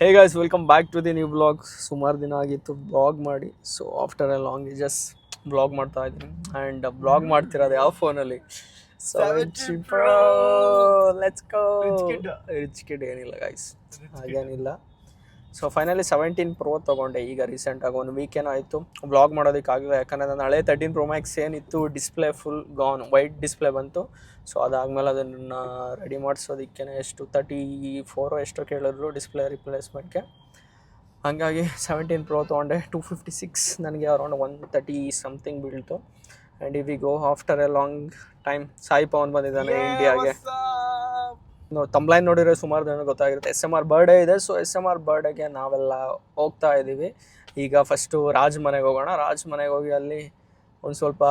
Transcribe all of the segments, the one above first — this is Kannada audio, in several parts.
Hey guys welcome back to the new blog. ಸುಮಾರು ದಿನ ಆಗಿತ್ತು ಬ್ಲಾಗ್ ಮಾಡಿ, so after a long just blog ಮಾಡ್ತಾ ಇದ್ದೀನಿ. ಆ್ಯಂಡ್ ಬ್ಲಾಗ್ ಮಾಡ್ತಿರೋದು ಯಾವ ಫೋನಲ್ಲಿ? Let's go. ರಿಚ್ ಕಿಡ್ ಏನಿಲ್ಲ ಗೈಸ್, ಹಾಗೇನಿಲ್ಲ. ಸೊ ಫೈನಲಿ 17 Pro ತೊಗೊಂಡೆ ಈಗ ರೀಸೆಂಟಾಗಿ, ಒಂದು ವೀಕೇನೋ ಆಯಿತು. ಬ್ಲಾಗ್ ಮಾಡೋದಕ್ಕಾಗಲಿಲ್ಲ, ಯಾಕಂದರೆ ನನ್ನ ಹಳೆ 13 Pro Max ಏನಿತ್ತು display full gone, white display ಬಂತು. ಸೊ ಅದಾದಮೇಲೆ ಅದನ್ನು ರೆಡಿ ಮಾಡಿಸೋದಕ್ಕೆ ಎಷ್ಟು 34 ಎಷ್ಟೋ ಕೇಳಿದ್ರು ಡಿಸ್ಪ್ಲೇ ರಿಪ್ಲೇಸ್ಮೆಂಟ್ಗೆ. ಹಾಗಾಗಿ 17 Pro ತೊಗೊಂಡೆ. 256 ನನಗೆ ಅರೌಂಡ್ 130 ಸಮಥಿಂಗ್ ಬೀಳ್ತು. And we go after a long time. Sai Pavan ಬಂದಿದ್ದಾನೆ ಇಂಡಿಯಾಗೆ. ತಮ್ಲೈನ್ ನೋಡಿದ್ರೆ ಸುಮಾರು ಜನ ಗೊತ್ತಾಗಿರುತ್ತೆ. SMR ಬರ್ಡೇ ಇದೆ. ಸೊ SMR ಬರ್ಡೇಗೆ ನಾವೆಲ್ಲ ಹೋಗ್ತಾ ಇದ್ದೀವಿ. ಈಗ ಫಸ್ಟು ರಾಜ್ ಮನೆಗೆ ಹೋಗೋಣ. ರಾಜ್ ಮನೆಗೆ ಹೋಗಿ ಅಲ್ಲಿ ಒಂದು ಸ್ವಲ್ಪ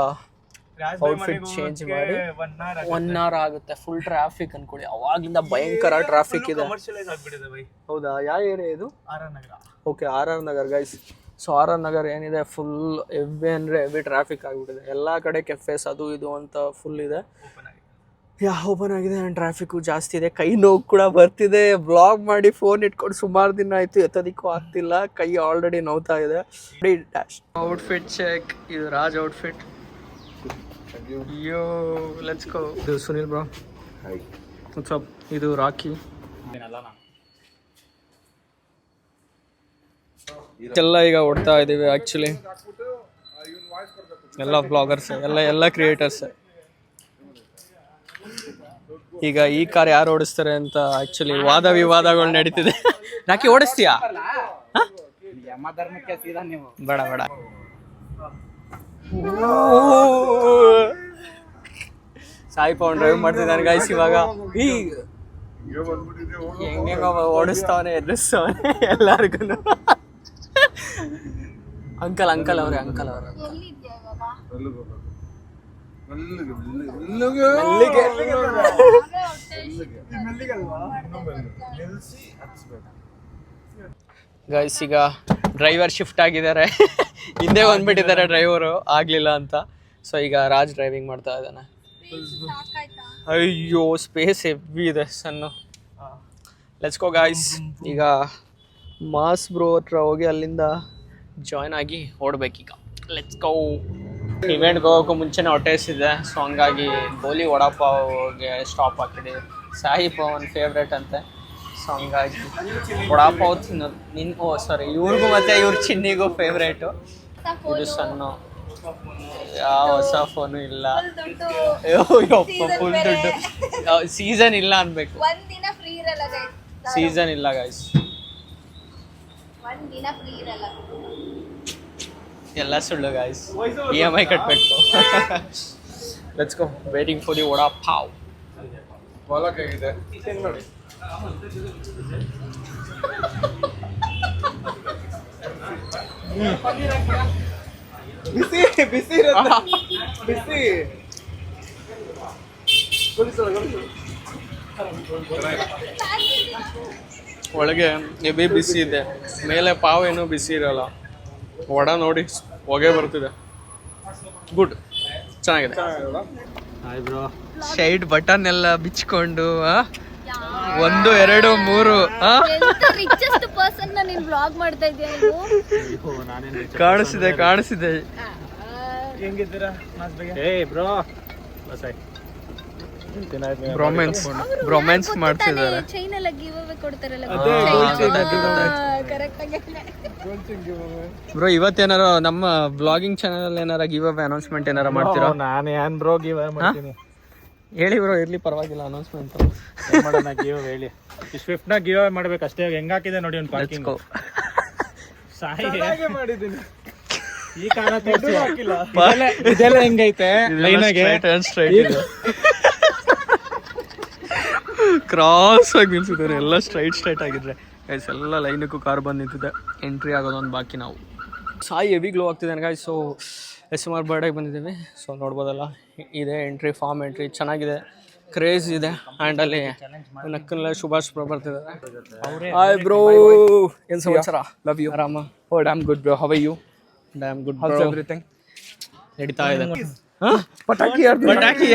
ಔಟ್ಫಿಟ್ ಚೇಂಜ್ ಮಾಡಿ 1 hour ಆಗುತ್ತೆ. ಫುಲ್ ಟ್ರಾಫಿಕ್ ಅನ್ಕೊಳ್ಳಿ, ಅವಾಗ್ಲಿಂದ ಭಯಂಕರ ಟ್ರಾಫಿಕ್ ಇದೆ. ಹೌದಾ? ಯಾವ ಏರಿಯಾ ಇದು? Okay, RR Nagar guys. So RR Nagar ಏನಿದೆ, ಫುಲ್ ಹೆವಿ ಅಂದರೆ ಹೆವಿ ಟ್ರಾಫಿಕ್ ಆಗಿಬಿಟ್ಟಿದೆ. ಎಲ್ಲ ಕಡೆ ಕೆಫೆಸ್ ಅದು ಇದು ಅಂತ ಫುಲ್ ಇದೆ. ಓಪನ್ ಆಗಿದೆ. ಆ್ಯಂಡ್ ಟ್ರಾಫಿಕ್ಕು ಜಾಸ್ತಿ ಇದೆ. ಕೈ ನೋವು ಕೂಡ ಬರ್ತಿದೆ. ಬ್ಲಾಗ್ ಮಾಡಿ ಫೋನ್ ಇಟ್ಕೊಂಡು ಸುಮಾರು ದಿನ ಆಯಿತು, ಎತ್ತೋದಕ್ಕೂ ಆಗ್ತಿಲ್ಲ. ಕೈ ಆಲ್ರೆಡಿ ನೋವ್ತಾ ಇದೆ. Dash outfit check. ಇದು ರಾಜ್ ಔಟ್ಫಿಟ್. ಅಯ್ಯೋ, ಲೆಟ್ಸ್ ಗೋ. ಇದು ಸುನಿಲ್ ಬ್ರೋ. ವಾಟ್ಸಪ್. ಇದು ರಾಕಿ. ಎಲ್ಲ ಈಗ ಓಡ್ತಾ ಇದ್ದೀವಿ. ಆ್ಯಕ್ಚುಲಿ ಎಲ್ಲ ಬ್ಲಾಗರ್ಸ್, ಎಲ್ಲ ಕ್ರಿಯೇಟರ್ಸ್. ಈಗ ಈ ಕಾರ್ ಯಾರು ಓಡಿಸ್ತಾರೆ ಅಂತ ಆ್ಯಕ್ಚುಲಿ ವಾದ ವಿವಾದಗಳು ನಡೀತಿದೆ. ರಾಕಿ ಓಡಿಸ್ತೀಯಾ? ಬೇಡ ಬೇಡ. ಸಾಯಿ ಪವನ್ ಡ್ರೈವ್ ಮಾಡ್ತಿದ್ದಾನೆ ಗೈಸ್. ಇವಾಗ ಹೆಂಗೆ ಓಡಿಸ್ತಾವನೆ, ಎದುರಿಸ್ತವನೆ ಎಲ್ಲರಿಗೂ. ಅಂಕಲ್ ಅವ್ರೆ. ಗೈಸ್ ಈಗ ಡ್ರೈವರ್ ಶಿಫ್ಟ್ ಆಗಿದ್ದಾರೆ. ಹಿಂದೆ ಬಂದ್ಬಿಟ್ಟಿದ್ದಾರೆ ಡ್ರೈವರು, ಆಗ್ಲಿಲ್ಲ ಅಂತ. ಸೊ ಈಗ ರಾಜ್ ಡ್ರೈವಿಂಗ್ ಮಾಡ್ತಾ ಇದ್ದಾನೆ. ಅಯ್ಯೋ, ಸ್ಪೇಸ್ ಹೆವಿ ಇದೆ ಸಣ್ಣ. Let's go guys. ಈಗ ಮಾಸ್ ಬ್ರೋ ಹತ್ರ ಹೋಗಿ ಅಲ್ಲಿಂದ ಜಾಯ್ನ್ ಆಗಿ ಓಡ್ಬೇಕೀಗ. Let's go. ಇವೆಂಟ್ಗೆ ಹೋಗೋಕ್ಕೂ ಮುಂಚೆನೇ ಹೊಟ್ಟೆಸಿದೆ. ಸೊ ಹಂಗಾಗಿ ಗೋಲಿ ವಡಾಪಾವ್ಗೆ ಸ್ಟಾಪ್ ಹಾಕಿದೆ. ಸಾಯಿ ಪವನ್ ಫೇವ್ರೇಟ್ ಅಂತೆ. ಸೊ ಹಂಗಾಗಿ ವಡಾಪಾವ್ ತಿನ್ನೋದು ಇವ್ರಿಗೂ ಮತ್ತು ಇವ್ರ ಚಿನ್ನಿಗೂ ಫೇವ್ರೇಟು. ಇದು ಸಣ್ಣ. ಯಾವ ಹೊಸ ಫೋನು ಇಲ್ಲ. ಫುಲ್ ದುಡ್ಡು. ಸೀಸನ್ ಇಲ್ಲ ಅನ್ಬೇಕು. ಸೀಸನ್ ಇಲ್ಲ ಗೈಸ್. ಎಲ್ಲ ಸುಳ್ಳು ಗೈಸ್. EMI ಕಟ್ಟಬೇಕು. Let's go. Waiting for the vada pav. ಬಿಸಿ ಒಳಗೆ ಹೆವಿ ಬಿಸಿ ಇದೆ, ಮೇಲೆ ಪಾವ್ ಏನೂ ಬಿಸಿ ಇರಲ್ಲ. ವಡ ನೋಡಿ ಹೊಗೆ ಬರ್ತಿದೆ. ಗುಡ್, ಚೆನ್ನಾಗಿದೆ. Hi bro. ಶೈಡ್ ಬಟನ್ ಎಲ್ಲ ಬಿಚ್ಕೊಂಡು 1 2 3 ಕಾಣಿಸಿದೆ. ಹೆಂಗಿದ್ದೀರಾ? ಬ್ರೊಮ್ಯಾನ್ಸ್ ಮಾಡ್ತಿದ್ದಾರೆ ಬ್ರೋ. ಇವತ್ತೇನಾರ ನಮ್ಮ ಬ್ಲಾಗಿಂಗ್ ಚಾನಲ್ ಏನಾರ ಗಿವ್ ಅವೇ ಅನೌನ್ಸ್ಮೆಂಟ್ ಏನಾರ ಮಾಡ್ತೀರಾ? ನಾನು ಏನ್ ಬ್ರೋ ಗಿವ್ ಅವೇ ಮಾಡ್ತೀನಿ. ಹೇಳಿ ಬ್ರೋ, ಇರ್ಲಿ ಪರವಾಗಿಲ್ಲ. ಅನೌನ್ಸ್ಮೆಂಟ್ ಮಾಡೋಣ. ಗಿವ್ ಅವೇ ಹೇಳಿ. ಸ್ವಿಫ್ಟ್ ನ ಗಿವ್ ಅವೇ ಮಾಡ್ಬೇಕು ಅಷ್ಟೇ. ಹೆಂಗ್ ಹಾಕಿದೆ ನೋಡಿ ಒಂದು ಪಾರ್ಕಿಂಗ್. ಸಾಯಿ ಮಾಡಿದ್ದೀನಿ. ಈ ಕಾರಣ ಇದೆಲ್ಲ ಹೆಂಗೈತೆ ಲೈನಾಗೆ ಕ್ರಾಸ್ ಆಗಿ ನಿಲ್ಸಿದ್ದಾರೆ. ಎಲ್ಲ ಸ್ಟ್ರೈಟ್ ಆಗಿದ್ರೆ ಗೈಸ್, ಎಲ್ಲ ಲೈನಕ್ಕೂ ಕಾರ್ ಬಂದು ನಿಂತಿದೆ. ಎಂಟ್ರಿ ಆಗೋದೊಂದು ಬಾಕಿ. ನಾವು ಸಾಯಿ ಹೆವಿ ಗ್ಲೋ ಆಗ್ತಿದ್ದಾನೆ ಗೈಸ್. ಸೊ SMR ಬರ್ಡೇಗೆ ಬಂದಿದ್ದೀವಿ. ಸೊ ನೋಡ್ಬೋದಲ್ಲ, ಇದೆ ಎಂಟ್ರಿ, ಫಾರ್ಮ್ ಎಂಟ್ರಿ ಚೆನ್ನಾಗಿದೆ, ಕ್ರೇಜ್ ಇದೆ. ಆ್ಯಂಡ್ ಅಲ್ಲಿ ನಕ್ಕಲ್ಲ ಸುಭಾಷ್ ಬ್ರೋ ಬರ್ತಿದ್ದಾರೆ. ಹಾಯ್ ಬ್ರೋ, ಏನು ಸಮಾಚಾರ? Love you. ಆರಾಮ? Oh damn good bro. How are you? Damn good bro. Everything ನಡೀತಾ ಇದೆ. ಪಟಾಕಿ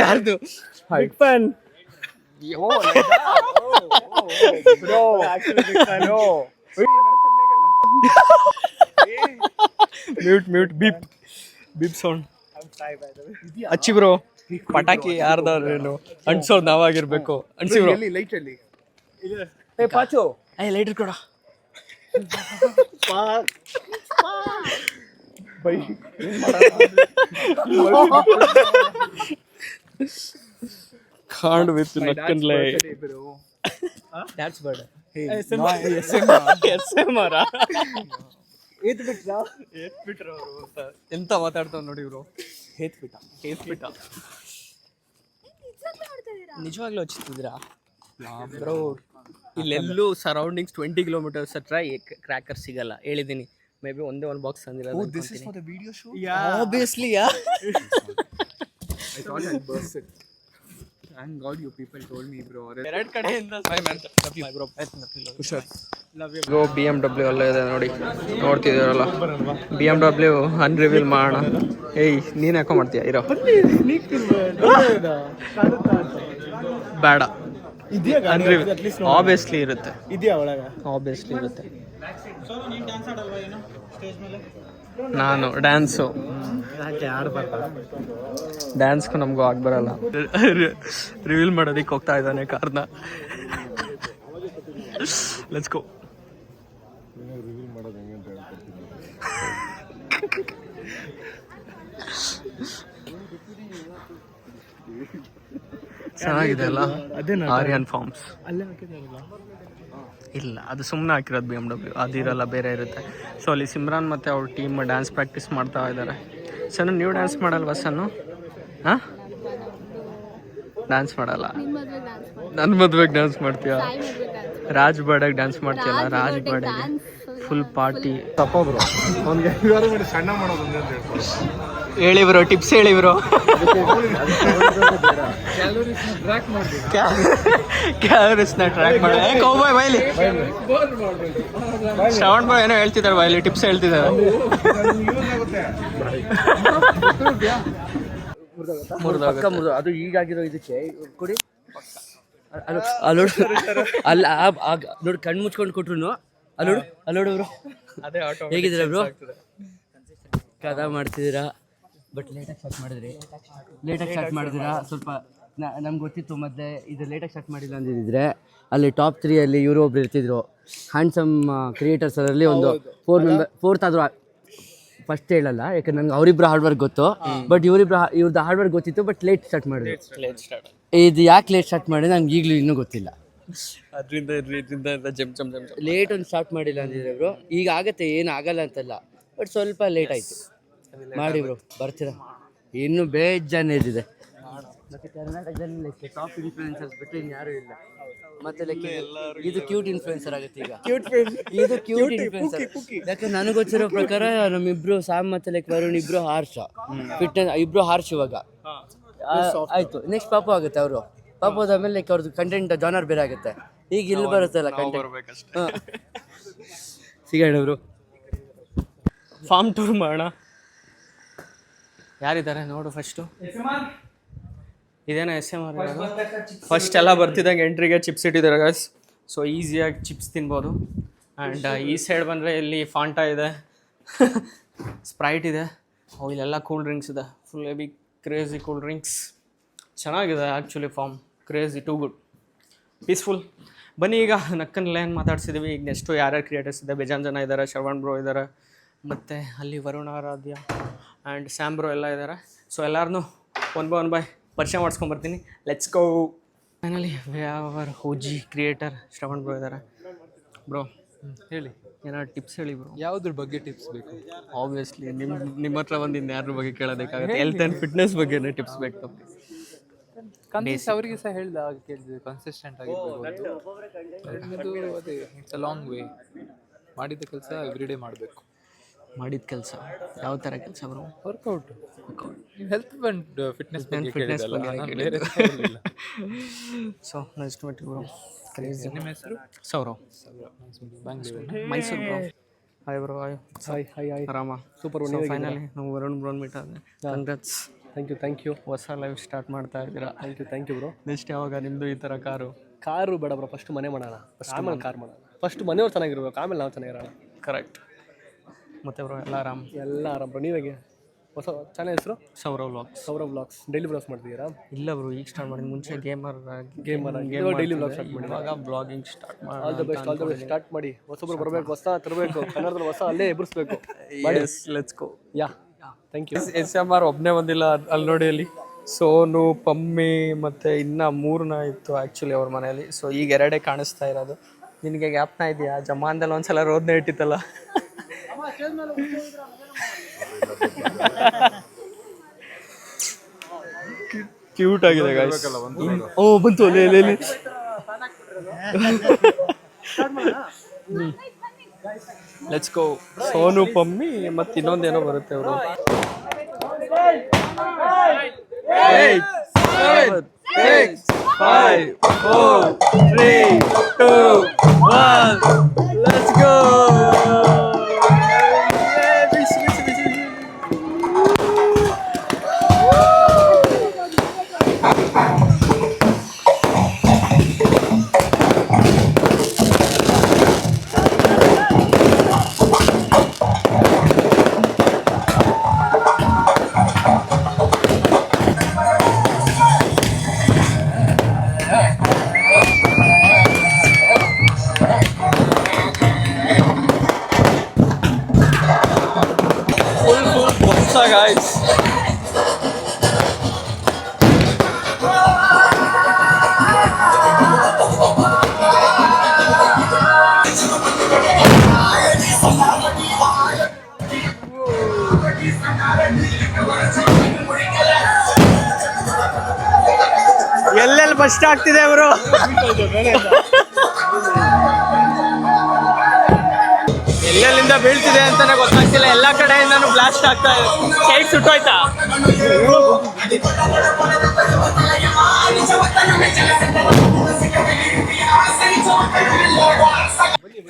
ಯಾರ್ದು? Big fan. Mute beep sound ಹಚ್ಚಿ ಬ್ರೋ. ಪಟಾಕಿ ಯಾರ್ದಾರೇನು ಅನ್ಸೋದು ನಾವಾಗಿರ್ಬೇಕು. ಅನ್ಸಿ ಬ್ರೋ. ಪಾಚು ಲೈಟರ್ ಕೊಡ. Can't with Nakkanle. That's bad. SMR. ಏತ್ ಬಿಟ್ರ ಅವರು ಎಂತ ಮಾತಾಡ್ತಾವ್ ನೋಡಿ ಇವರು. ಏತ್ ಬಿಟ್ಟ ನಿಜವಾಗ್ಲೂ ಹಚ್ಚಿದ್ರಾ ಬ್ರೋ? ಇಲ್ಲೆಲ್ಲೂ ಸರೌಂಡಿಂಗ್ಸ್ 20 ಕಿಲೋಮೀಟರ್ಸ್ ಹತ್ರ ಕ್ರ್ಯಾಕರ್ ಸಿಗಲ್ಲ. ಹೇಳಿದ್ದೀನಿ, ಮೇ ಬಿ ಒಂದೇ ಒಂದು ಬಾಕ್ಸ್ ತಂದಿರೋದು. Obviously Thank God you people told me, bro. ಎರಡು ಕಡೆಯಿಂದ ಗೋ BMW ಅಲ್ಲ ಇದೆ ನೋಡಿ, ನೋಡ್ತಿದ್ದೀರಲ್ಲ BMW ಅನ್ರಿವೀಲ್ ಮಾಡೋಣ. ಏಯ್ ನೀನು ಯಾಕೋ ಮಾಡ್ತೀಯ ಇರೋ ಬೇಡ. ಆಬ್ವಿಯಸ್ಲಿ ಇರುತ್ತೆ, ಆಬ್ವಿಯಸ್ಲಿ ಇರುತ್ತೆ. ನಾನು ಡ್ಯಾನ್ಸ್ಗೂ ನಮಗೂ ಆಗ್ಬರಲ್ಲ. ರಿವೀಲ್ ಮಾಡೋದಕ್ಕೆ ಹೋಗ್ತಾ ಇದ್ದಾನೆ ಕಾರ್ನ. Let's go. ಚೆನ್ನಾಗಿದೆ ಅಲ್ಲ ಆರ್ಯನ್ ಫಾರ್ಮ್ಸ್. ಇಲ್ಲ, ಅದು ಸುಮ್ಮನೆ ಹಾಕಿರೋದು BMW, ಅದಿರಲ್ಲ, ಬೇರೆ ಇರುತ್ತೆ. ಸೊ ಅಲ್ಲಿ ಸಿಮ್ರಾನ್ ಮತ್ತು ಅವ್ರ ಟೀಮ್ ಡ್ಯಾನ್ಸ್ ಪ್ರಾಕ್ಟೀಸ್ ಮಾಡ್ತಾ ಇದ್ದಾರೆ. ಸಣ್ಣ ನೀವು ಡ್ಯಾನ್ಸ್ ಮಾಡಲ್ವಾ ಸಣ್ಣ? ಹಾಂ, ಡ್ಯಾನ್ಸ್ ಮಾಡಲ್ಲ. ನನ್ನ ಮದುವೆಗೆ ಡ್ಯಾನ್ಸ್ ಮಾಡ್ತೀಯ? ರಾಜ್ ಬರ್ಡಾಗ ಡ್ಯಾನ್ಸ್ ಮಾಡ್ತೀಯಲ್ಲ? ರಾಜ್ ಬರ್ಡಾಗೆ ಫುಲ್ ಪಾರ್ಟಿ. ತಪ್ಪೋಬ್ರು ಅವ್ನಿಗೆ ಸಣ್ಣ ಮಾಡೋದು ಹೇಳಿ ಬ್ರೋ, ಟಿಪ್ಸ್ ಹೇಳಿ ಬ್ರೋ. ಕ್ಯಾಲೋರೀಸ್ನ ಟ್ರ್ಯಾಕ್ ಮಾಡಿ ಕೌಬಾಯ್ ಬೈಲಿ. ಶ್ರವಣ್ ಬಾಯ್ ಏನೋ ಹೇಳ್ತಿದ್ದಾರೆ, ಬೈಲಿ ಟಿಪ್ಸ್ ಹೇಳ್ತಿದ್ದಾರೆ. ಅದು ಈಗಾಗಿರೋ ಇದಕ್ಕೆ ಕೊಡಿ. ಅಲ್ಲ ನೋಡಿ, ಕಣ್ಣು ಮುಚ್ಕೊಂಡು ಕೊಟ್ರು. ಅಲ್ಲೋಡು ಬ್ರೋ, ಹೇಗಿದ್ದೀರಾ ಬ್ರೋ? ಕದಾ ಮಾಡ್ತಿದ್ದೀರಾ, ಬಟ್ ಲೇಟಾಗಿ ಸ್ಟಾರ್ಟ್ ಮಾಡಿದ್ದೀರಾ. ಸ್ವಲ್ಪ ನಮ್ಗೆ ಗೊತ್ತಿತ್ತು ಮೊದಲೇ ಇದು ಲೇಟಾಗಿ ಸ್ಟಾರ್ಟ್ ಮಾಡಿಲ್ಲ ಅಂದಿದ್ರೆ ಅಲ್ಲಿ ಟಾಪ್ 3 ಅಲ್ಲಿ ಇವರು ಒಬ್ರು ಇರ್ತಿದ್ರು, ಹ್ಯಾಂಡ್ಸಮ್ ಕ್ರಿಯೇಟರ್ಸ್. ಅದರಲ್ಲಿ ಒಂದು 4th ಆದರೂ ಫಸ್ಟ್ ಹೇಳಲ್ಲ, ಯಾಕಂದ್ರೆ ನನಗೆ ಅವರಿಬ್ಬರು ಹಾರ್ಡ್ ವರ್ಕ್ ಗೊತ್ತು. ಬಟ್ ಇವ್ರದ್ದು ಹಾರ್ಡ್ ವರ್ಕ್ ಗೊತ್ತಿತ್ತು, ಬಟ್ ಲೇಟ್ ಸ್ಟಾರ್ಟ್ ಮಾಡಿದ್ರು. ಇದು ಯಾಕೆ ಲೇಟ್ ಸ್ಟಾರ್ಟ್ ಮಾಡಿದ್ರೆ ನಂಗೆ ಈಗಲೂ ಇನ್ನೂ ಗೊತ್ತಿಲ್ಲ. ಲೇಟ್ ಒಂದು ಸ್ಟಾರ್ಟ್ ಮಾಡಿಲ್ಲ ಅಂದಿದ್ರೆ ಬ್ರೋ. ಈಗ ಆಗತ್ತೆ, ಏನು ಆಗಲ್ಲ ಅಂತಲ್ಲ, ಬಟ್ ಸ್ವಲ್ಪ ಲೇಟ್ ಆಯಿತು. ಮಾಡಿ ಬ್ರೋ, ಬರ್ತೀರಾ? ಇನ್ನೂ ಬೇಜಾನ್ ಇದಿದೆ. ಮತ್ತು ಕರ್ನಾಟಕದಲ್ಲಿ ಟಾಪ್ ಇನ್ಫ್ಲುಯೆನ್ಸರ್ಸ್ ಬಿಟ್ಟರೆ ಇನ್ಯಾರೂ ಇಲ್ಲ. ಮತ್ತೆ ಇದು ಕ್ಯೂಟ್ ಇನ್ಫ್ಲುಯೆನ್ಸರ್ ಆಗುತ್ತೆ ಈಗ. ಇದು ಕ್ಯೂಟ್ ಇನ್ಫ್ಲುಯೆನ್ಸರ್. ಯಾಕಂದ್ರೆ ನನಗೆ ಗೊತ್ತಿರೋ ಪ್ರಕಾರ ನಮ್ಮಿಬ್ರು ಸಾಮ್ ಮತ್ತೆ ವರುಣ್ ಇಬ್ರು ಹಾರ್ಷ ಫಿಟ್ನೆಸ್, ಇಬ್ರು ಹಾರ್ಷ್ ಇವಾಗ ಆಯ್ತು. ನೆಕ್ಸ್ಟ್ ಪಾಪು ಆಗುತ್ತೆ. ಅವರು ಪಾಪು ಹೋದಾದ್ಮೇಲೆ ಅವ್ರದ್ದು ಕಂಟೆಂಟ್ ಜಾನರ್ ಬೇರೆ ಆಗುತ್ತೆ. ಈಗ ಇಲ್ಲಿ ಬರುತ್ತಲ್ಲ ಕಂಟೆಂಟ್. ಹಾಂ, ಸಿಗೋಣ ಬ್ರೋ. ಫಾರ್ಮ್ ಟೂರ್ ಮಾಡೋಣ. ಯಾರಿದ್ದಾರೆ ನೋಡು ಫಸ್ಟು. ಇದೇನಾ SMR? ಫಸ್ಟ್ ಎಲ್ಲ ಬರ್ತಿದ್ದಂಗೆ ಎಂಟ್ರಿಗೆ ಚಿಪ್ಸ್ ಇಟ್ಟಿದ್ದಾರೆ ಗೈಸ್. ಸೊ ಈಸಿಯಾಗಿ ಚಿಪ್ಸ್ ತಿನ್ಬೋದು. ಆ್ಯಂಡ್ ಈ ಸೈಡ್ ಬಂದರೆ ಇಲ್ಲಿ ಫಾಂಟಾ ಇದೆ, ಸ್ಪ್ರೈಟ್ ಇದೆ, ಇಲ್ಲೆಲ್ಲ ಕೂಲ್ ಡ್ರಿಂಕ್ಸ್ ಇದೆ. Full heavy crazy cool drinks. ಚೆನ್ನಾಗಿದೆ actually farm, crazy, too good, peaceful. ಬನ್ನಿ ಈಗ ನಕ್ಕನ್ ಲೈನ್ ಮಾತಾಡ್ಸಿದ್ದೀವಿ. ಈಗ ನೆಕ್ಸ್ಟು ಯಾರ್ಯಾರು ಕ್ರಿಯೇಟರ್ಸ್ ಇದೆ, ಬೇಜಾನ್ ಜನ ಇದ್ದಾರೆ. ಶ್ರವಣ್ ಬ್ರೋ ಇದ್ದಾರೆ, ಮತ್ತು ಅಲ್ಲಿ Varuna Aradhya and Sam bro ಎಲ್ಲ ಇದ್ದಾರೆ. ಸೊ ಎಲ್ಲರನ್ನೂ ಒನ್ ಬೈ ಪರಿಚಯ ಮಾಡಿಸ್ಕೊಂಬರ್ತೀನಿ. Let's go. Finally our OG creator Shravan bro ಇದ್ದಾರೆ. ಬ್ರೋ ಹೇಳಿ, ಏನಾದ್ರು ಟಿಪ್ಸ್ ಹೇಳಿ ಬ್ರೋ. ಯಾವುದ್ರ ಬಗ್ಗೆ ಟಿಪ್ಸ್ ಬೇಕು? ಆಬ್ವಿಯಸ್ಲಿ ನಿಮ್ಮ ಹತ್ರ ಬಂದು ಇನ್ಯಾರ ಬಗ್ಗೆ ಕೇಳೋದಕ್ಕಾಗುತ್ತೆ? ಹೆಲ್ತ್ ಆ್ಯಂಡ್ ಫಿಟ್ನೆಸ್ ಬಗ್ಗೆನೇ ಟಿಪ್ಸ್ ಬೇಕು. ಅವರಿಗೆ ಸಹ ಹೇಳ್ದ ಕೇಳಿದ್ವಿ, ಕನ್ಸಿಸ್ಟೆಂಟ್ ಆಗಿರ್ಬೋದು. ಅದೇ ಇಟ್ಸ್ ಅ ಲಾಂಗ್ ವೇ. ಮಾಡಿದ ಕೆಲಸ ಎವ್ರಿ ಡೇ ಮಾಡಬೇಕು. ಮಾಡಿದ ಕೆಲಸ ಯಾವ ಥರ ಕೆಲಸ bro? Workout. Health and fitness ಬಗ್ಗೆ. So next meet bro. ನಿಮ್ಮ ಹೆಸರು? Saurav, Mysuru bro. Hi bro. Hi ಆರಾಮ? ಸೂಪರ್. ಫೈನಲಿ ನಾವು ವರುಣ್ ಬ್ರೋನ್ ಮೀಟ್ ಆಗಿದೆ. ಕಂಗ್ರಾಟ್ಸ್. Thank you. ಹೊಸ ಲೈಫ್ ಸ್ಟಾರ್ಟ್ ಮಾಡ್ತಾ ಇದ್ದೀರಾ. Thank you bro. ನೆಕ್ಸ್ಟ್ ಯಾವಾಗ ನಿಮ್ಮದು ಈ ಥರ ಕಾರು ಬೇಡ ಬ್ರೋ, ಫಸ್ಟ್ ಮನೆ ಮಾಡೋಣ, ಆಮೇಲೆ ಕಾರ್ ಮಾಡೋಣ. ಫಸ್ಟ್ ಮನೆಯವ್ರು ಚೆನ್ನಾಗಿರ್ಬೇಕು, ಆಮೇಲೆ ನಾವು ಚೆನ್ನಾಗಿರೋಣ. ಕರೆಕ್ಟ್. ಮತ್ತೆ ಬ್ರೋ ಎಲ್ಲ ಆರಾಮ್? ಎಲ್ಲ ಆರಾಮ್ ಬ್ರೋ. ನೀವಾಗೆ ಹೊಸ ಚಾನಲ್ ಹೆಸರು? Saurav vlogs. Saurav vlogs. Daily vlogs ಮಾಡ್ತಿದ್ದೀರಾ? ಇಲ್ಲ ಬ್ರೋ, ಈಗ ಸ್ಟಾರ್ಟ್ ಮಾಡಿದ್ದು. ಮುಂಚೆ ಗೇಮರ್ ಡೈಲಿ ವ್ಲಾಗ್ ಸ್ಟಾರ್ಟ್ ಮಾಡಿ. ಇವಾಗ ಬ್ಲಾಗಿಂಗ್ ಸ್ಟಾರ್ಟ್ ಮಾಡಿ. ಆಲ್ ದ ಬೆಸ್ಟ್ ಸ್ಟಾರ್ಟ್ ಮಾಡಿ. ಹೊಸಬ್ರು ಬರಬೇಕು, ಹೊಸ ತರಬೇಕು, ಕನ್ನಡದಲ್ಲಿ ಹೊಸ ಅಲ್ಲೇ ಎಬ್ಬರಿಸ್ಬೇಕು. Let's go. Yeah, thank you. SMR ಒಬ್ಬನೇ ಬಂದಿಲ್ಲ ಅಲ್ಲಿ ನೋಡಿ, ಅಲ್ಲಿ ಸೋನು, ಪಮ್ಮಿ ಮತ್ತು ಇನ್ನು 3 ನಾಯಿ ಇತ್ತು ಆ್ಯಕ್ಚುಲಿ ಅವ್ರ ಮನೆಯಲ್ಲಿ. ಸೊ ಈಗ 2 ಕಾಣಿಸ್ತಾ ಇರೋದು. ನಿನಗೆ ಜ್ಞಾಪನ ಇದೆಯಾ ಜಮಾನ್ದಲ್ಲಿ ಒಂದ್ಸಲ ರೋದ್ನೆ ಇಟ್ಟಿತ್ತಲ್ಲ? ಕ್ಯೂಟ್ ಆಗಿದೆ ಗಾಯ್ಸ್. ಓ ಬಂತು ಅಲ್ಲೇ. Let's go. ಸೋನು, ಪಮ್ಮಿ ಮತ್ತು ಇನ್ನೊಂದೇನೋ ಬರುತ್ತೆ ಅವರು. 8 7 6 5 4 3 2 1 ಲೆಟ್ಸ್ ಗೋ. Guys, ಎಲ್ಲೆಲ್ಲಿ ಬಸ್ಟ್ ಆಗ್ತಿದೆ ಅವರು. ಎಲ್ಲೆಲ್ಲಿಂದ ಬೀಳ್ತಿದೆ ಅಂತಾನೆ ಗೊತ್ತಾಗ್ತಿಲ್ಲ. ಎಲ್ಲ ಕಡೆಯಿಂದನೂ ಬ್ಲಾಸ್ಟ್ ಆಗ್ತಾ ಇದೆ. ಸೈಡ್ ಸುಟ್ಟೋಯ್ತಾ?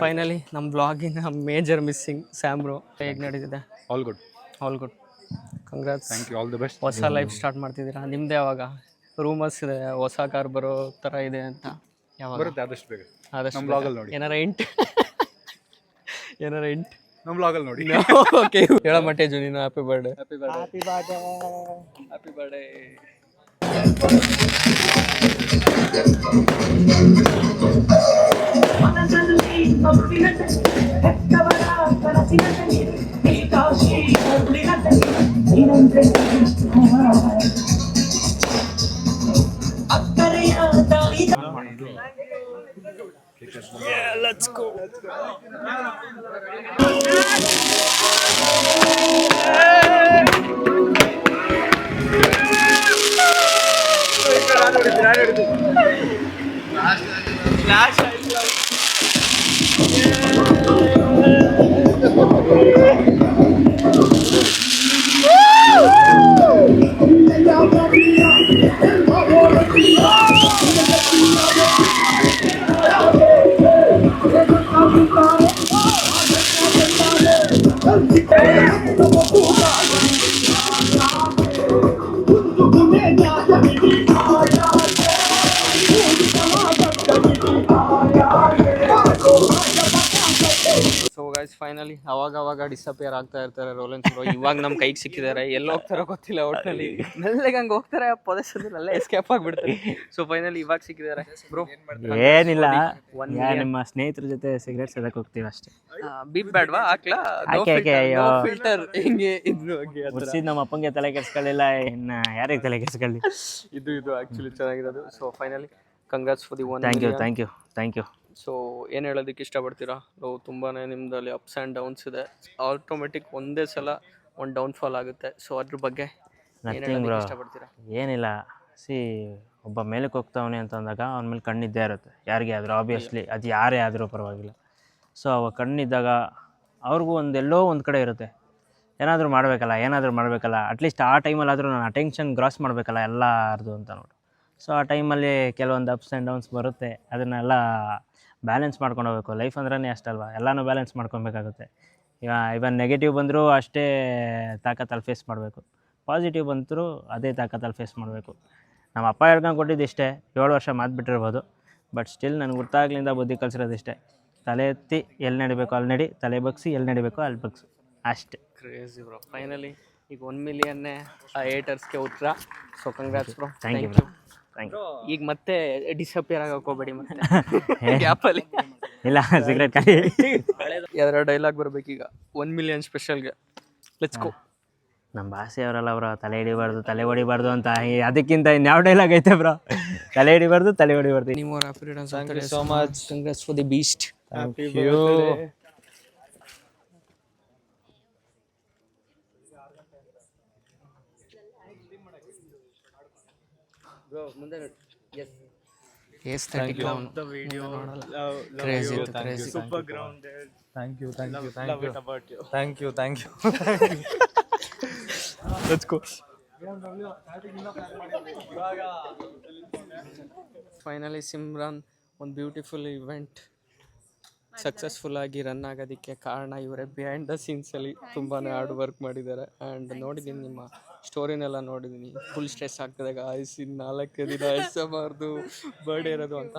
ಫೈನಲಿ ನಮ್ಮ ಬ್ಲಾಗಿನ ಮೇಜರ್ ಮಿಸ್ಸಿಂಗ್ ಸ್ಯಾಮ್ ಬ್ರೋ. ಹೇಗೆ ನಡೀತಿದೆ? All good. All good. Congrats. Thank you. All the best. ಹೊಸ ಲೈಫ್ ಸ್ಟಾರ್ಟ್ ಮಾಡ್ತಿದ್ದೀರಾ? ನಿಮ್ಮದೇ ಯಾವಾಗ? ರೂಮರ್ಸ್ ಇದೆ ಹೊಸ ಕಾರ್ ಬರೋ ಥರ ಇದೆ ಅಂತ. ಯಾವಾಗ ಬರುತ್ತೆ? ಆದಷ್ಟು ಬೇಗ. ಆದಷ್ಟು ನಮ್ಮ ಬ್ಲಾಗಲ್ಲಿ ನೋಡಿ. ಏನಾರ ಇಂಟ್ ನಮ್ಮ ಬ್ಲಾಗಲ್ಲಿ ನೋಡಿ. ಓಕೆ, ಹೇಳ ಮಟ್ಟೇಜು ನೀನು. Happy birthday. Happy birthday. Let's go. So guys finally ಅವಾಗ ಡಿಸಪಿಯರ್ ಆಗ್ತಾ ಇರ್ತಾರೆ ರೋಲೆನ್ಸ್ ಬ್ರೋ. ಇವಾಗ ನಮ್ಮ ಕೈಗೆ ಸಿಕ್ಕಿದ್ದಾರೆ. ಎಲ್ಲಿ ಹೋಗ್ತಾರೋ ಗೊತ್ತಿಲ್ಲ. ಒಟ್ಟಿನಲ್ಲಿ ಮೆಲ್ಲಗೆ ಹಂಗೆ ಹೋಗ್ತಾರೆ, ಪೊದೆಸದಲ್ಲಿ ಅಲ್ಲೇ ಎಸ್ಕೇಪ್ ಆಗಿಬಿಡ್ತಾರೆ. ಸೊ ಫೈನಲಿ ಇವಾಗ ಸಿಕ್ಕಿದ್ದಾರೆ ಬ್ರೋ. ಏನಿಲ್ಲ, ನಿಮ್ಮ ಸ್ನೇಹಿತರ ಜೊತೆ ಸಿಗರೇಟ್ ಸೇದಕ್ಕೆ ಹೋಗ್ತೀವಿ ಅಷ್ಟೇ. ಬೀಪ್ ಬೇಡವಾ? ಹಾಕ್ಲಾ? ಫಿಲ್ಟರ್ ಹೆಂಗೆ ಇದ್ರು ಮುರ್ಸಿದ್ ನಮ್ಮ ಅಪ್ಪಂಗೆ ತಲೆ ಕೆಡ್ಸ್ಕೊಳ್ಳಿಲ್ಲ, ಇನ್ನು ಯಾರಿಗೆ ತಲೆ ಕೆಡ್ಸ್ಕೊಳ್ಳಿ. ಇದು ಆ್ಯಕ್ಚುಲಿ ಚೆನ್ನಾಗಿರೋದು. So finally congrats for the 1 thank you. So ಏನು ಹೇಳೋದಕ್ಕೆ ಇಷ್ಟಪಡ್ತೀರಾ? ತುಂಬಾ ನಿಮ್ಮದಲ್ಲಿ ಅಪ್ಸ್ ಆ್ಯಂಡ್ ಡೌನ್ಸ್ ಇದೆ. ಆಟೋಮೆಟಿಕ್ ಒಂದೇ ಸಲ ಒಂದು ಡೌನ್ಫಾಲ್ ಆಗುತ್ತೆ. ಸೊ ಅದ್ರ ಬಗ್ಗೆ ಏನು ಹೇಳೋದಕ್ಕೆ ಇಷ್ಟಪಡ್ತೀರಾ? ಏನಿಲ್ಲ, ಒಬ್ಬ ಮೇಲಕ್ಕೆ ಹೋಗ್ತಾವನೆ ಅಂತ ಅಂದಾಗ ಅವನ ಮೇಲೆ ಕಣ್ಣಿದ್ದೇ ಇರುತ್ತೆ, ಯಾರಿಗೆ ಆದರೂ. ಆಬ್ವಿಯಸ್ಲಿ ಅದು ಯಾರೇ ಆದರೂ ಪರವಾಗಿಲ್ಲ. ಸೊ ಅವಾಗ ಕಣ್ಣಿದ್ದಾಗ ಅವ್ರಿಗೂ ಎಲ್ಲೋ ಒಂದು ಕಡೆ ಇರುತ್ತೆ, ಏನಾದರೂ ಮಾಡಬೇಕಲ್ಲ ಅಟ್ಲೀಸ್ಟ್ ಆ ಟೈಮಲ್ಲಾದರೂ ನಾನು ಅಟೆನ್ಷನ್ ಗ್ರಾಸ್ ಮಾಡಬೇಕಲ್ಲ ಎಲ್ಲಾರ್ದು ಅಂತ ನೋಡಿ. ಸೊ ಆ ಟೈಮಲ್ಲಿ ಕೆಲವೊಂದು ಅಪ್ಸ್ ಆ್ಯಂಡ್ ಡೌನ್ಸ್ ಬರುತ್ತೆ. ಅದನ್ನೆಲ್ಲ ಬ್ಯಾಲೆನ್ಸ್ ಮಾಡ್ಕೊಂಡು ಹೋಗ್ಬೇಕು. ಲೈಫ್ ಅಂದ್ರೇ ಅಷ್ಟಲ್ವ, ಎಲ್ಲನೂ ಬ್ಯಾಲೆನ್ಸ್ ಮಾಡ್ಕೊಬೇಕಾಗುತ್ತೆ. ಇವನ್ ನೆಗೆಟಿವ್ ಬಂದರೂ ಅಷ್ಟೇ ತಾಕತ್ತಲ್ಲಿ ಫೇಸ್ ಮಾಡಬೇಕು, ಪಾಸಿಟಿವ್ ಬಂದರೂ ಅದೇ ತಾಕತ್ತಲ್ಲಿ ಫೇಸ್ ಮಾಡಬೇಕು. ನಮ್ಮ ಅಪ್ಪ ಹೇಳ್ಕೊಂಡು ಕೊಟ್ಟಿದ್ದು ಇಷ್ಟೇ, 7 ವರ್ಷ ಮಾತು ಬಿಟ್ಟಿರ್ಬೋದು, ಬಟ್ ಸ್ಟಿಲ್ ನನಗೆ ಗೊತ್ತಾಗ್ಲಿಂದ ಬುದ್ಧಿ ಕಲಿಸಿರೋದು ಇಷ್ಟೇ. ತಲೆ ಎತ್ತಿ ಎಲ್ಲಿ ನಡಿಬೇಕು ಅಲ್ಲಿ ನಡಿ, ತಲೆ ಬಗ್ಸಿ ಎಲ್ಲಿ ನಡಿಬೇಕು ಅಲ್ಲಿ ಬಗ್ಸು, ಅಷ್ಟೇ. Crazy bro. ಫೈನಲಿ ಈಗ 1 ಮಿಲಿಯನ್ನೇ ಏಟರ್ಸ್ಗೆ ಉತ್ತರ. So congrats bro. Thank you bro, thank you. ಈಗ ಮತ್ತೆ ಡಿಸಪಿಯರ್ ಆಗಕ್ಕೆ ಹೋಗ್ಬೇಡಿ ಮತ್ತೆ ಗ್ಯಾಪಲ್ಲಿ. ಇಲ್ಲ, ಸಿಗರೇಟ್ ಖಾಲಿ. ಎರಡು ಡೈಲಾಗ್ ಬರ್ಬೇಕೀಗ 1 ಮಿಲಿಯನ್ ಸ್ಪೆಷಲ್ಗೆ. Let's go. ನಮ್ಮ ಭಾಷೆ ಅವರಲ್ಲ ಬ್ರೋ, ತಲೆ ಹಿಡಿಬಾರ್ದು ತಲೆ ಹೊಡಿಬಾರ್ದು ಅಂತ. ಅದಕ್ಕಿಂತ ಇನ್ಯಾವ ಡೈಲಾಗ್ ಐತೆ ಬ್ರೋ? ತಲೆ ಹಿಡಿಬಾರ್ದು ತಲೆ ಹೊಡಿಬಾರ್ದು. Any more happy returns of the day. So much. Congrats for the beast. Happy birthday. Bro ಮುಂದೆ S Aesthetic clown. The video. Crazy ಇತ್ತು, crazy. Super grounded. Thank you. Love it about you. Thank you. Let's go. Finally Simran ಒಂದು ಬ್ಯೂಟಿಫುಲ್ ಇವೆಂಟ್ ಸಕ್ಸಸ್ಫುಲ್ ಆಗಿ ರನ್ ಆಗೋದಕ್ಕೆ ಕಾರಣ ಇವರೇ. ಬಿಹೈಂಡ್ ದ ಸೀನ್ಸಲ್ಲಿ ತುಂಬಾ ಹಾರ್ಡ್ ವರ್ಕ್ ಮಾಡಿದ್ದಾರೆ. ಆ್ಯಂಡ್ ನೋಡಿದ್ದೀನಿ, ನಿಮ್ಮ ಸ್ಟೋರಿನೆಲ್ಲ ನೋಡಿದ್ದೀನಿ. ಫುಲ್ ಸ್ಟ್ರೆಸ್ ಆಗ್ತದೆ ಗಾಯ್ಸ್, ಇನ್ನು 4 ದಿನ ಎಸ್ಸಬಾರ್ದು ಬರ್ಡೇ ಇರೋದು ಅಂತ.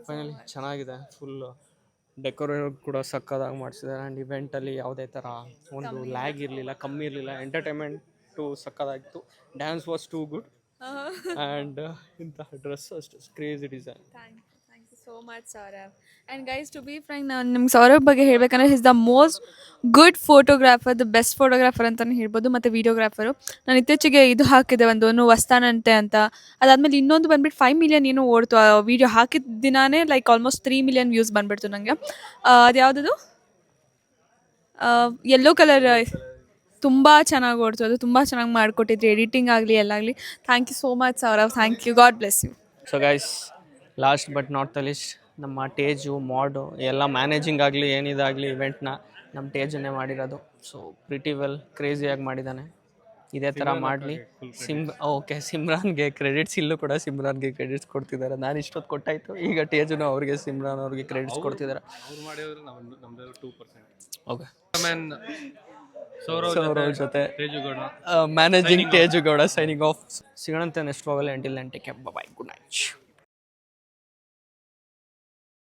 ಫೈನಲಿ ಚೆನ್ನಾಗಿದೆ. ಫುಲ್ ಡೆಕೋರೇಟ್ ಕೂಡ ಸಕ್ಕದಾಗಿ ಮಾಡಿಸಿದ್ದಾರೆ. ಆ್ಯಂಡ್ ಇವೆಂಟಲ್ಲಿ ಯಾವುದೇ ಥರ ಒಂದು ಲ್ಯಾಗ್ ಇರಲಿಲ್ಲ, ಕಮ್ಮಿ ಇರಲಿಲ್ಲ. ಎಂಟರ್ಟೈನ್ಮೆಂಟು ಸಕ್ಕದಾಗಿತ್ತು. Dance was too good. And ಇಂತಹ ಡ್ರೆಸ್ ಅಷ್ಟು crazy design. Thank you so much, Saurabh. And guys, to be frank, ನಾನು ನಿಮ್ಗೆ ಸೌರಭ್ ಬಗ್ಗೆ ಹೇಳ್ಬೇಕಂದ್ರೆ his the most good photographer, the best photographer ಅಂತಲೇ ಹೇಳ್ಬೋದು, ಮತ್ತು ವೀಡಿಯೋಗ್ರಾಫರು. ನಾನು ಇತ್ತೀಚೆಗೆ ಇದು ಹಾಕಿದೆ ಒಂದು ವಸ್ತಾನಂತೆ ಅಂತ. ಅದಾದಮೇಲೆ ಇನ್ನೊಂದು ಬಂದ್ಬಿಟ್ಟು 5 ಮಿಲಿಯನ್ ಏನೋ ಓಡ್ತು. ಆ ವೀಡಿಯೋ ಹಾಕಿದ ದಿನಾನೇ ಲೈಕ್ ಆಲ್ಮೋಸ್ಟ್ 3 ಮಿಲಿಯನ್ ವ್ಯೂಸ್ ಬಂದ್ಬಿಡ್ತು ನನಗೆ. ಅದು ಯಾವುದದು ಯೆಲ್ಲೋ ಕಲರ್ ತುಂಬ ಚೆನ್ನಾಗಿ ಓಡ್ತು. ಅದು ತುಂಬ ಚೆನ್ನಾಗಿ ಮಾಡಿಕೊಟ್ಟಿದ್ರಿ, ಎಡಿಟಿಂಗ್ ಆಗಲಿ ಎಲ್ಲಾಗಲಿ. Thank you so much Saurabh. Thank you. God bless you. So guys, last but not the least, ನಮ್ಮ ಟೇಜು ಮಾಡು ಎಲ್ಲ ಮ್ಯಾನೇಜಿಂಗ್ ಆಗಲಿ ಏನಿದಾಗಲಿ ಇವೆಂಟ್ನ ನಮ್ಮ ಟೇಜನ್ನೇ ಮಾಡಿರೋದು. ಸೊ ಪ್ರಿಟಿ ವೆಲ್ ಕ್ರೇಜಿಯಾಗಿ ಮಾಡಿದ್ದಾನೆ. ಇದೇ ಥರ ಮಾಡಲಿ. ಸಿಮ್ರಾನ್ಗೆ ಕ್ರೆಡಿಟ್ಸ್, ಇಲ್ಲೂ ಕೂಡ ಸಿಮ್ರಾನ್ಗೆ ಕ್ರೆಡಿಟ್ಸ್ ಕೊಡ್ತಿದ್ದಾರೆ. ನಾನು ಇಷ್ಟೊತ್ತು ಕೊಟ್ಟಾಯಿತು, ಈಗ ಟೇಜುನು ಅವ್ರಿಗೆ, ಸಿಮ್ರಾನ್ ಅವ್ರಿಗೆ ಕ್ರೆಡಿಟ್ಸ್ ಕೊಡ್ತಿದ್ದಾರೆ. ಓಕೆ, ಸೌರವ್ ಜೊತೆ ಮ್ಯಾನೇಜಿಂಗ್ ತೇಜುಗೌಡ ಸೈನಿಂಗ್ ಆಫ್. ಸಿಗೋಣಂತೆ ನೆಕ್ಸ್ಟ್ ವ್ಲಾಗಲ್ಲಿ. Until then take care, bye bye, good night.